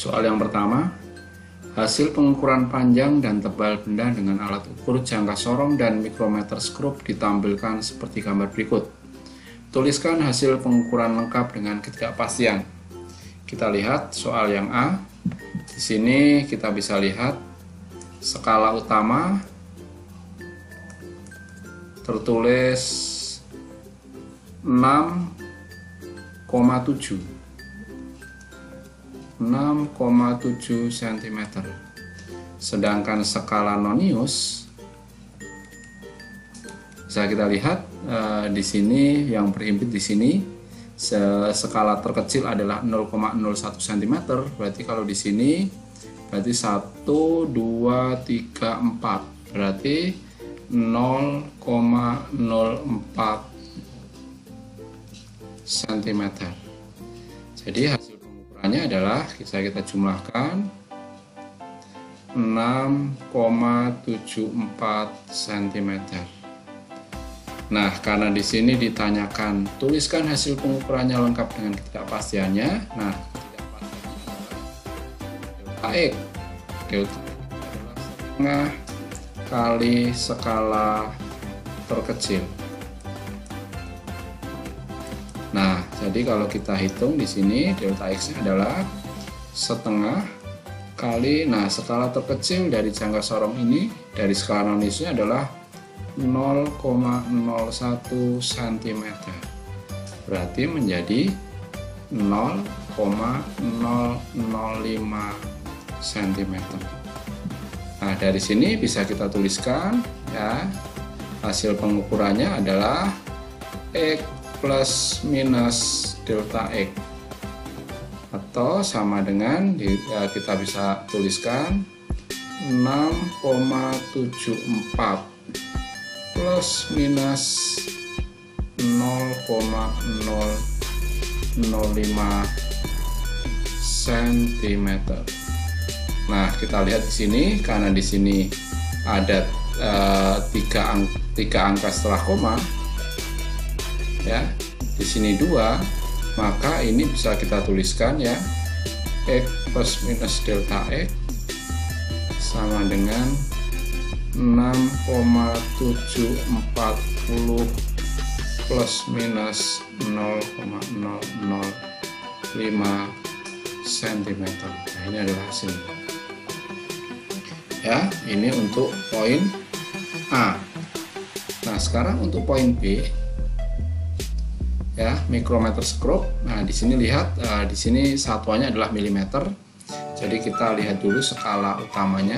Soal yang pertama, hasil pengukuran panjang dan tebal benda dengan alat ukur jangka sorong dan mikrometer skrup ditampilkan seperti gambar berikut. Tuliskan hasil pengukuran lengkap dengan ketidakpastian. Kita lihat soal yang A. Di sini kita bisa lihat skala utama tertulis 6,7 cm. Sedangkan skala nonius bisa kita lihat di sini yang berhimpit di sini skala terkecil adalah 0,01 cm. Berarti kalau di sini berarti 1 2 3 4 berarti 0,04 cm. Jadi hasil pengukurannya adalah kita jumlahkan 6,74 cm. Nah, karena di sini ditanyakan tuliskan hasil pengukurannya lengkap dengan ketidakpastiannya. Nah, ketidakpastiannya delta X adalah setengah kali skala terkecil. Nah, jadi kalau kita hitung di sini delta X adalah setengah kali, nah skala terkecil dari jangka sorong ini dari skala noniusnya adalah 0,01 cm. Berarti menjadi 0,005 cm. Nah, dari sini bisa kita tuliskan ya, hasil pengukurannya adalah X plus minus delta X, atau sama dengan ya, kita bisa tuliskan 6,74 plus minus 0,005 cm. Nah, kita lihat di sini karena di sini ada tiga angka setelah koma, ya, di sini 2, maka ini bisa kita tuliskan ya, X plus minus delta X sama dengan 6,740 plus minus 0,005 cm. Nah, ini adalah hasilnya. Ya, ini untuk poin A. Nah, sekarang untuk poin B, ya, mikrometer skrup. Nah, di sini lihat, di sini satuannya adalah milimeter. Jadi kita lihat dulu skala utamanya.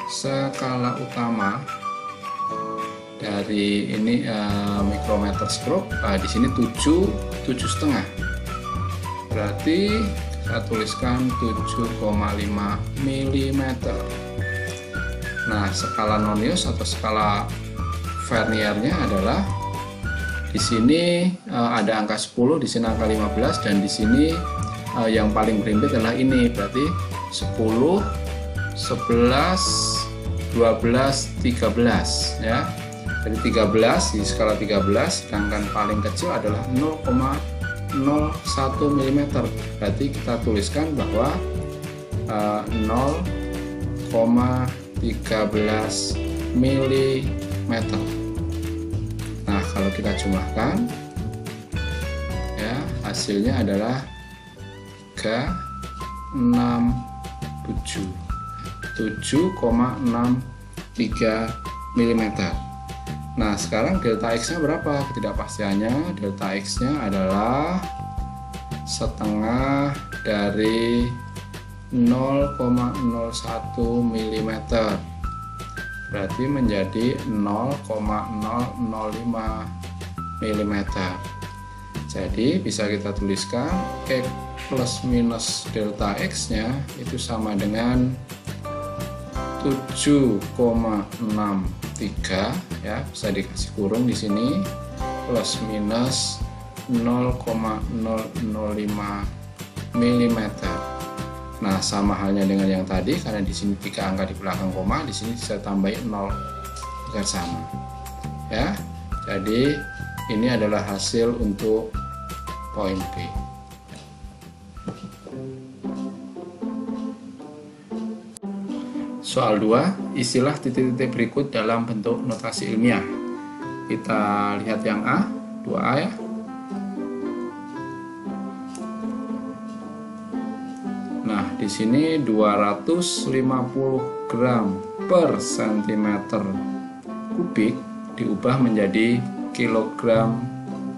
Skala utama dari ini mikrometer skrup, di sini 7,5. Berarti saya tuliskan 7,5 mm. Nah, skala nonius atau skala verniernya adalah di sini ada angka 10, di sini angka 15, dan di sini yang paling berhimpit adalah ini, berarti 10, 11, 12, 13 ya. Jadi 13 di skala 13, sedangkan paling kecil adalah 0,01 mm. Berarti kita tuliskan bahwa 0,13 mm. Nah, kalau kita jumlahkan ya, hasilnya adalah 7,63 mm. Nah, sekarang delta X-nya berapa? Ketidakpastiannya, delta X-nya adalah setengah dari 0,01 mm. Berarti menjadi 0,005 mm. Jadi bisa kita tuliskan X plus minus delta X-nya itu sama dengan 7,63 ya, bisa dikasih kurung di sini, plus minus 0,005 mm. Nah, sama halnya dengan yang tadi, karena di sini 3 angka di belakang koma, di sini saya tambahin 0 agar sama. Ya, jadi ini adalah hasil untuk poin B. Soal 2, isilah titik-titik berikut dalam bentuk notasi ilmiah. Kita lihat yang A, 2A ya. Nah, di sini 250 gram per cm kubik diubah menjadi kilogram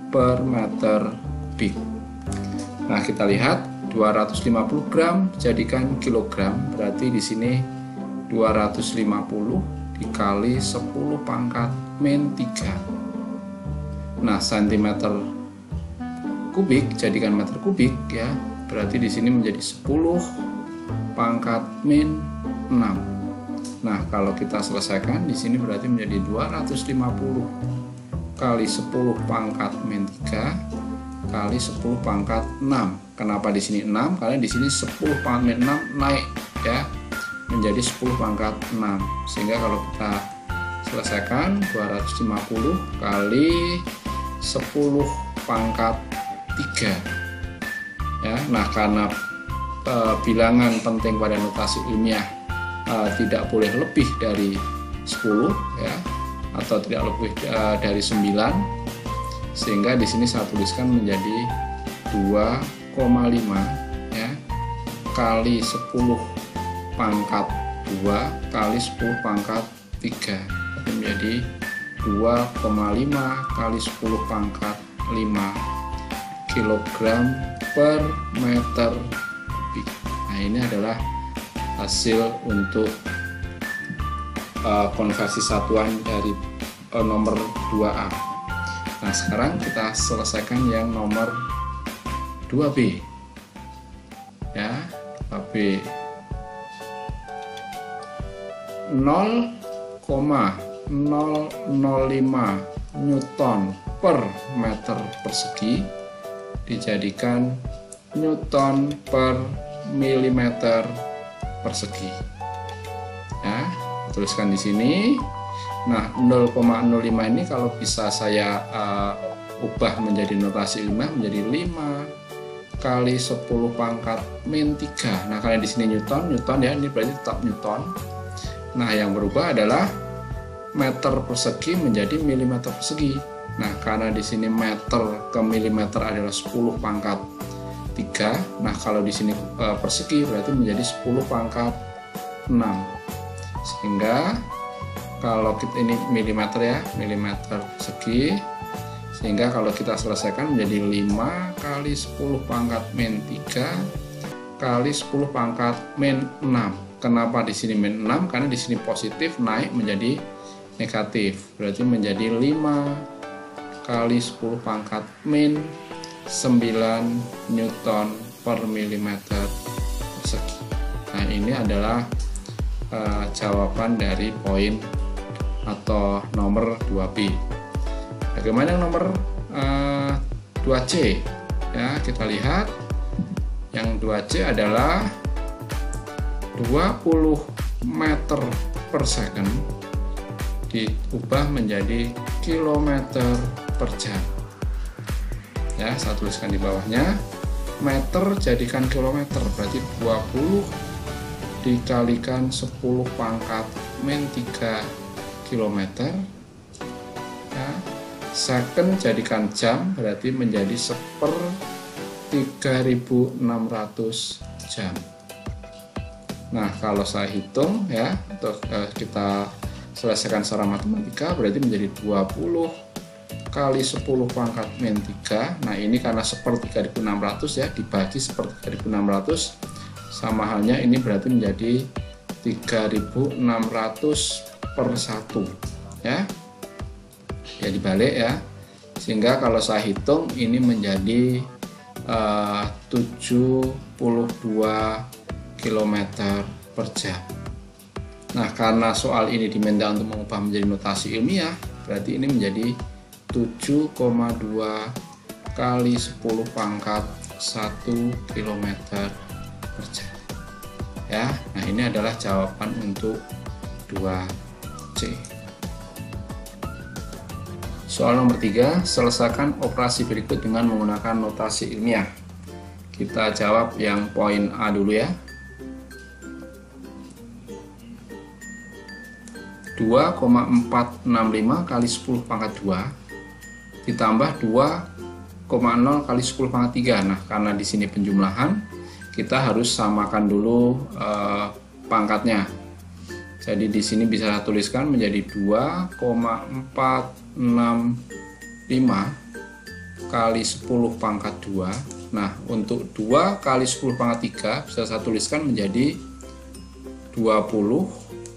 per meter kubik. Nah, kita lihat 250 gram jadikan kilogram, berarti di sini 250 dikali 10 pangkat min 3. Nah, cm kubik jadikan meter kubik ya, berarti di sini menjadi 10 pangkat min 6. Nah, kalau kita selesaikan di sini berarti menjadi 250 kali 10 pangkat min 3 kali 10 pangkat 6. Kenapa di sini 6? Karena di sini 10 pangkat min 6 naik ya, menjadi 10 pangkat 6. Sehingga kalau kita selesaikan 250 kali 10 pangkat 3 ya. Nah, karena bilangan penting pada notasi ilmiah tidak boleh lebih dari 10 ya, atau tidak lebih dari 9, sehingga di sini saya tuliskan menjadi 2,5 ya kali 10 pangkat 2 kali 10 pangkat 3, itu menjadi 2,5 kali 10 pangkat 5 kilogram per meter kubik. Nah, ini adalah hasil untuk konversi satuan dari nomor 2A. Nah, sekarang kita selesaikan yang nomor 2B ya. 2B 0,005 Newton per meter persegi dijadikan Newton per milimeter persegi ya, tuliskan di sini. Nah, 0,05 ini kalau bisa saya ubah menjadi notasi ilmiah menjadi 5 kali 10 pangkat min 3. Nah, karena di sini Newton ya, ini berarti tetap Newton. Nah, yang berubah adalah meter persegi menjadi milimeter persegi. Nah, karena di sini meter ke milimeter adalah 10 pangkat 3. Nah, kalau di sini persegi berarti menjadi 10 pangkat 6. Sehingga kalau kita ini milimeter ya, milimeter persegi. Sehingga kalau kita selesaikan menjadi 5 kali 10 pangkat min 3 kali 10 pangkat min 6. Kenapa di sini min 6? Karena di sini positif naik menjadi negatif. Berarti menjadi 5 kali 10 pangkat min 9 Newton per milimeter persegi. Nah, ini adalah jawaban dari poin atau nomor 2B. Bagaimana yang nomor 2C? Ya, kita lihat. Yang 2C adalah 20 meter per second diubah menjadi kilometer per jam. Ya, saya tuliskan di bawahnya. Meter jadikan kilometer, berarti 20 dikalikan 10 pangkat min 3 kilometer. Ya, second jadikan jam, berarti menjadi 1/3600 jam. Nah, kalau saya hitung ya, untuk kita selesaikan secara matematika, berarti menjadi 20 kali 10 pangkat min 3. Nah, ini karena 1/3600 ya, dibagi 1/3600, sama halnya ini berarti menjadi 3600 per 1 ya. Ya, dibalik ya. Sehingga kalau saya hitung ini menjadi 72 km per jam. Nah, karena soal ini diminta untuk mengubah menjadi notasi ilmiah, berarti ini menjadi 7,2 kali 10 pangkat 1 km per jam. Ya, nah ini adalah jawaban untuk 2C. Soal nomor 3, selesaikan operasi berikut dengan menggunakan notasi ilmiah. Kita jawab yang poin A dulu ya. 2,465 kali 10 pangkat 2 ditambah 2,0 kali 10 pangkat 3. Nah, karena di sini penjumlahan, kita harus samakan dulu pangkatnya. Jadi di sini bisa saya tuliskan menjadi 2,465 kali 10 pangkat 2. Nah, untuk 2 kali 10 pangkat 3 bisa saya tuliskan menjadi 20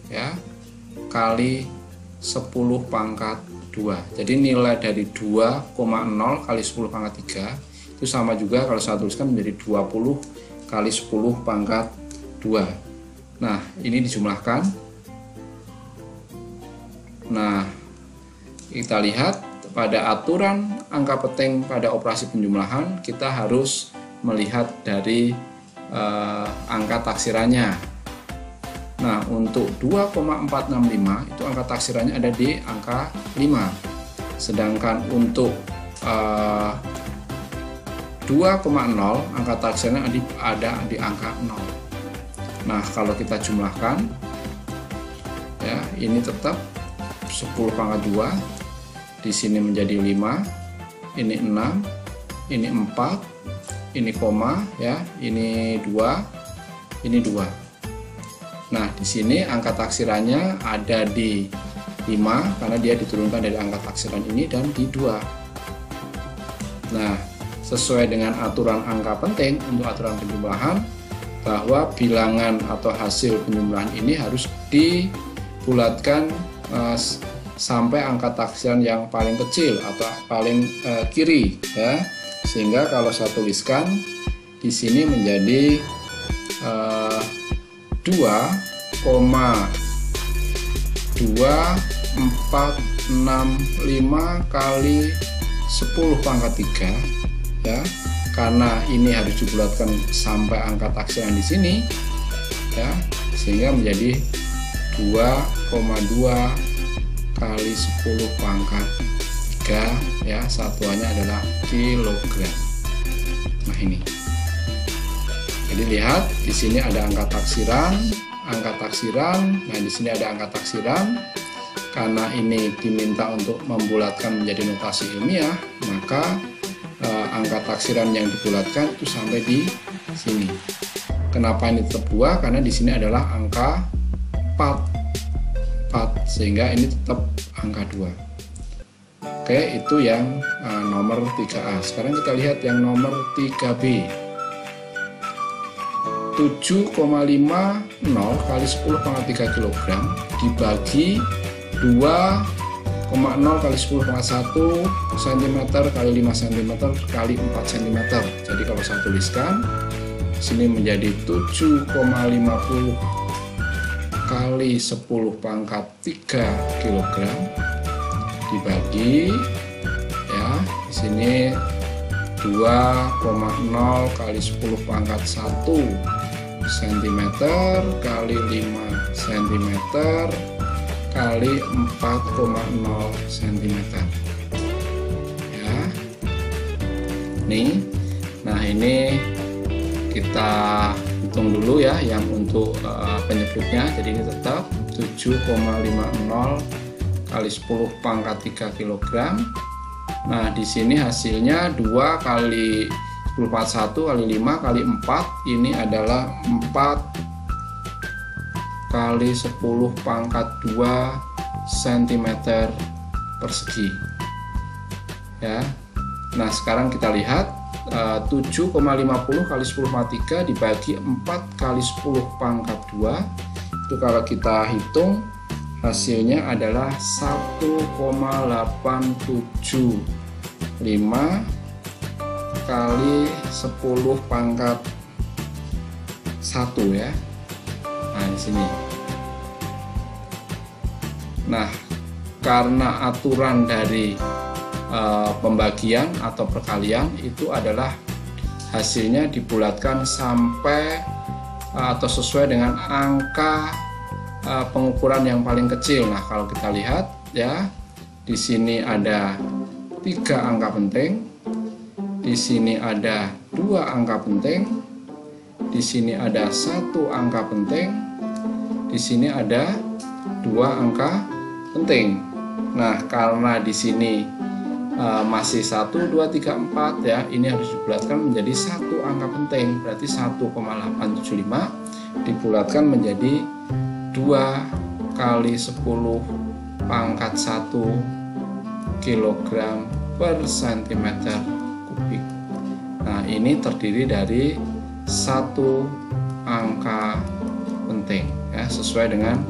ya kali 10 pangkat 2. Jadi nilai dari 2,0 kali 10 pangkat 3 itu sama juga kalau saya tuliskan menjadi 20 kali 10 pangkat 2. Nah, ini dijumlahkan. Nah, kita lihat pada aturan angka penting pada operasi penjumlahan, kita harus melihat dari angka taksirannya. Nah, untuk 2,465 itu angka taksirannya ada di angka 5. Sedangkan untuk 2,0 angka taksirannya ada di angka 0. Nah, kalau kita jumlahkan ya, ini tetap 10 pangkat 2. Di sini menjadi 5, ini 6, ini 4, ini koma ya, ini 2, ini 2. Nah, di sini angka taksirannya ada di 5 karena dia diturunkan dari angka taksiran ini dan di 2. Nah, sesuai dengan aturan angka penting untuk aturan penjumlahan, bahwa bilangan atau hasil penjumlahan ini harus dibulatkan sampai angka taksiran yang paling kecil atau paling kiri ya, sehingga kalau saya tuliskan di sini menjadi 2,2465 kali 10 pangkat 3 ya, karena ini harus dibulatkan sampai angka taksiran di sini ya, sehingga menjadi 2,2 kali 10 pangkat 3 ya, satuannya adalah kilogram. Nah, ini. Jadi lihat di sini ada angka taksiran. Nah, di sini ada angka taksiran. Karena ini diminta untuk membulatkan menjadi notasi ilmiah, maka angka taksiran yang dibulatkan itu sampai di sini. Kenapa ini tetap 2? Karena di sini adalah angka 4, sehingga ini tetap angka 2. Oke, itu yang nomor 3A. Sekarang kita lihat yang nomor 3B. 7,50 kali 10 pangkat 3 kg dibagi 2,0 kali 10 pangkat 1 cm kali 5 cm kali 4 cm. Jadi kalau saya tuliskan sini menjadi 7,50 kali 10 pangkat 3 kg dibagi ya, di sini 2,0 kali 10 pangkat 1 cm kali 5 cm kali 4,0 cm ya. Nih, nah ini kita hitung dulu ya yang untuk penyebutnya. Jadi ini tetap 7,50 kali 10 pangkat 3 kg. Nah, di sini hasilnya 2 kali 10 pangkat 1 kali 5 kali 4, ini adalah 4 kali 10 pangkat 2 cm persegi ya. Nah, sekarang kita lihat 7,50 kali 10 pangkat 3 dibagi 4 kali 10 pangkat 2, itu kalau kita hitung hasilnya adalah 1,875 kali 10 pangkat 1 ya. Nah, di sini. Nah, karena aturan dari pembagian atau perkalian itu adalah hasilnya dibulatkan sampai atau sesuai dengan angka pengukuran yang paling kecil. Nah, kalau kita lihat ya, di sini ada 3 angka penting di sini ada 2 angka penting, di sini ada 1 angka penting, di sini ada 2 angka penting. Nah, karena di sini masih 1, 2, 3, 4 ya, ini harus dibulatkan menjadi 1 angka penting, berarti 1,875 dibulatkan menjadi 2 kali 10 pangkat 1 kilogram per centimeter kubik. Nah, ini terdiri dari 1 angka penting ya, sesuai dengan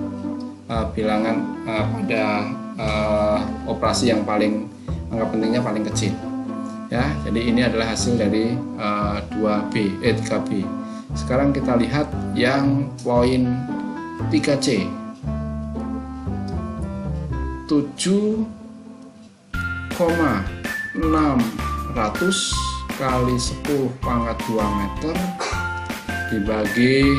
bilangan pada operasi yang paling angka pentingnya paling kecil ya. Jadi ini adalah hasil dari 3B. Sekarang kita lihat yang poin 3C. 7,600 kali 10 pangkat 2 meter dibagi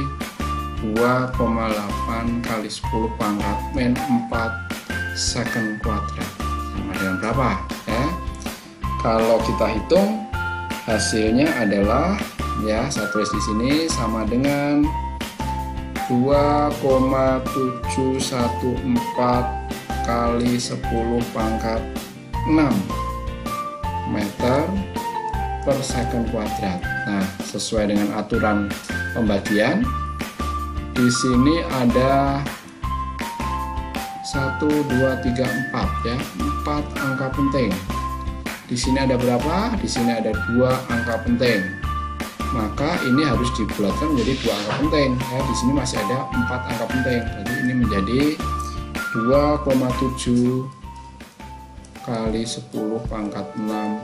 2,8 kali 10 pangkat min 4 second kuadrat sama dengan berapa ya? Kalau kita hitung hasilnya adalah ya, saya tulis di sini sama dengan 2,714 kali 10 pangkat 6 meter per second kuadrat. Nah, sesuai dengan aturan pembagian, di sini ada 1, 2, 3, 4 ya, 4 angka penting. Di sini ada berapa? Di sini ada 2 angka penting. Maka ini harus dibulatkan menjadi 2 angka penting ya. Di sini masih ada 4 angka penting. Jadi ini menjadi 2,7 kali 10 pangkat 6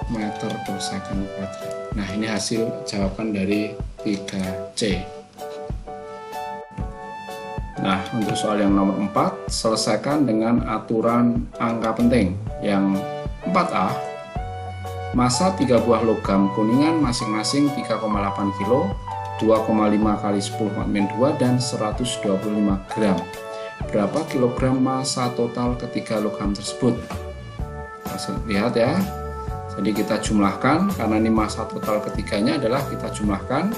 meter per second kuadrat. Nah, ini hasil jawaban dari 3C. Nah, untuk soal yang nomor 4, selesaikan dengan aturan angka penting. Yang 4A, massa 3 buah logam kuningan masing-masing 3,8 kg, 2,5 kali 10⁻², dan 125 gram. Berapa kilogram massa total ketiga logam tersebut? Kita lihat ya. Jadi kita jumlahkan, karena ini massa total ketiganya adalah kita jumlahkan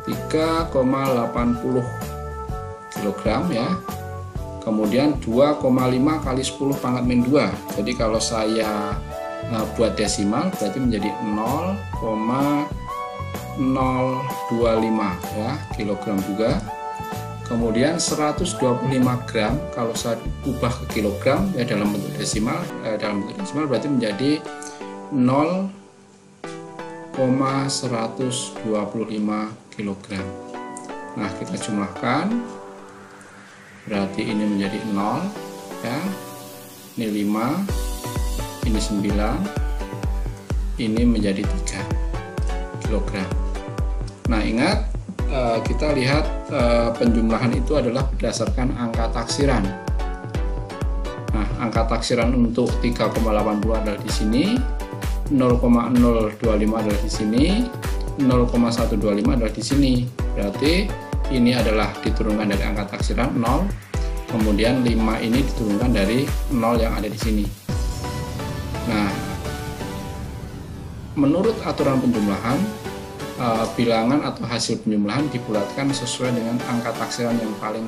3,80 kg ya. Kemudian 2,5 kali 10 pangkat min 2. Jadi kalau saya buat desimal berarti menjadi 0,025 ya, kilogram juga. Kemudian 125 gram kalau saya ubah ke kilogram ya dalam bentuk desimal, berarti menjadi 0,125 kilogram. Nah, kita jumlahkan. Berarti ini menjadi 0 ya. Ini 5, ini 9, ini menjadi 3 kilogram. Nah, ingat kita lihat penjumlahan itu adalah berdasarkan angka taksiran. Nah, angka taksiran untuk 3,80 adalah di sini, 0,025 adalah di sini, 0,125 adalah di sini. Berarti ini adalah diturunkan dari angka taksiran 0, kemudian 5 ini diturunkan dari 0 yang ada di sini. Nah, menurut aturan penjumlahan, bilangan atau hasil penjumlahan dibulatkan sesuai dengan angka taksiran yang paling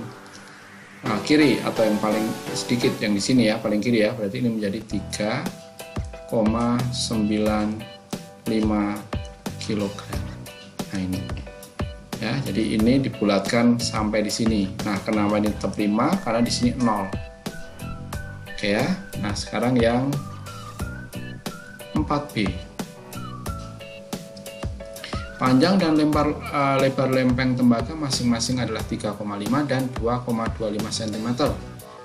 kiri atau yang paling sedikit, yang di sini ya, paling kiri ya. Berarti ini menjadi 3,95 kg. Nah, ini ya, jadi ini dibulatkan sampai di sini. Nah, kenapa ini tetap 5? Karena di sini 0. Oke ya. Nah, sekarang yang 4B. Panjang dan lebar lempeng tembaga masing-masing adalah 3,5 dan 2,25 cm.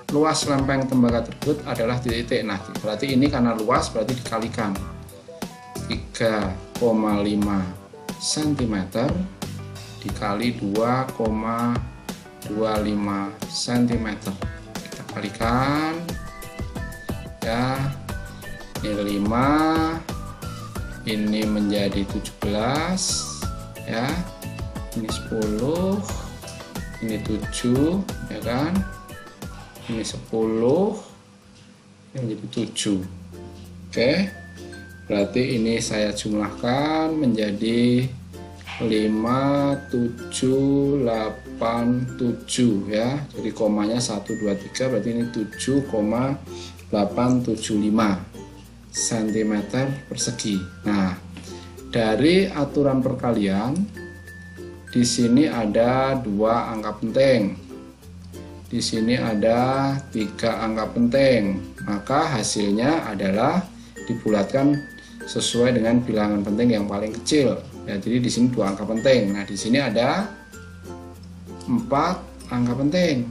Luas lempeng tembaga tersebut adalah titik-titik. Nah, berarti ini karena luas berarti dikalikan 3,5 cm dikali 2,25 cm. Kita kalikan ya. Ini 5, ini menjadi 17 ya, ini 10, ini 7 ya kan, ini 10, ini menjadi 7. Oke, Berarti ini saya jumlahkan menjadi 5787 ya. Jadi komanya 1 2 3, berarti ini 7,875 cm persegi. Nah, dari aturan perkalian di sini ada 2 angka penting. Di sini ada 3 angka penting. Maka hasilnya adalah dibulatkan sesuai dengan bilangan penting yang paling kecil. Ya, jadi di sini 2 angka penting. Nah, di sini ada 4 angka penting.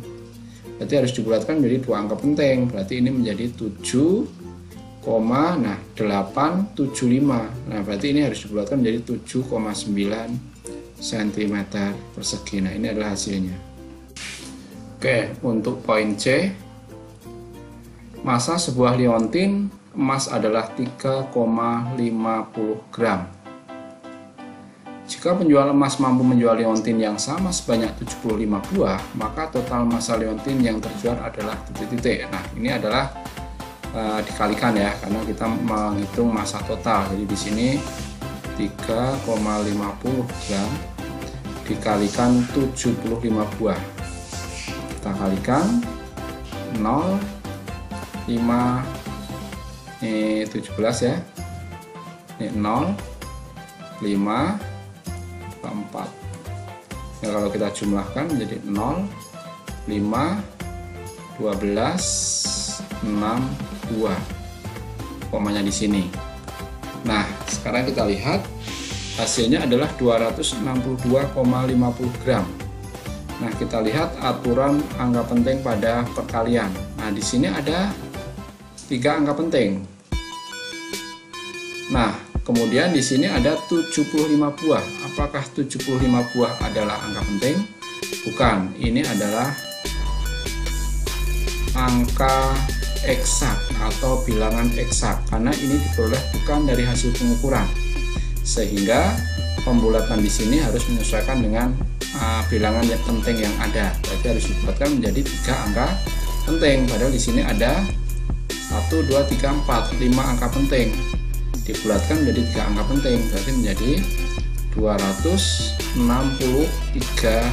Berarti harus dibulatkan menjadi 2 angka penting. Berarti ini menjadi 7,875. Nah, berarti ini harus dibulatkan menjadi 7,9 cm persegi. Nah, ini adalah hasilnya. Oke, untuk poin C, massa sebuah liontin emas adalah 3,50 gram. Jika penjual emas mampu menjual liontin yang sama sebanyak 75 buah, maka total massa liontin yang terjual adalah titik-titik. Nah, ini adalah dikalikan ya, karena kita menghitung massa total. Jadi di sini 3,50 gram dikalikan 75 buah. Kita kalikan 0,5, ini 17 ya, ini 0, 5, 4 ya. Kalau kita jumlahkan menjadi 0, 5, 12, 6, 2, komanya di sini. Nah, sekarang kita lihat hasilnya adalah 262,50 gram. Nah, kita lihat aturan angka penting pada perkalian. Nah, di sini ada 3 angka penting. Nah, kemudian di sini ada 75 buah. Apakah 75 buah adalah angka penting? Bukan, ini adalah angka eksak atau bilangan eksak, karena ini diperoleh bukan dari hasil pengukuran. Sehingga pembulatan di sini harus menyesuaikan dengan bilangan yang penting yang ada. Berarti harus dibuatkan menjadi 3 angka penting. Padahal di sini ada 1, 2, 3, 4, 5 angka penting. Dibulatkan menjadi 3 angka penting, berarti menjadi 263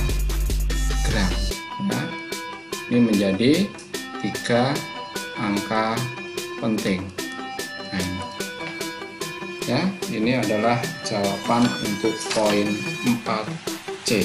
gram. Nah, ini menjadi 3 angka penting. Nah, ya, ini adalah jawaban untuk poin 4C.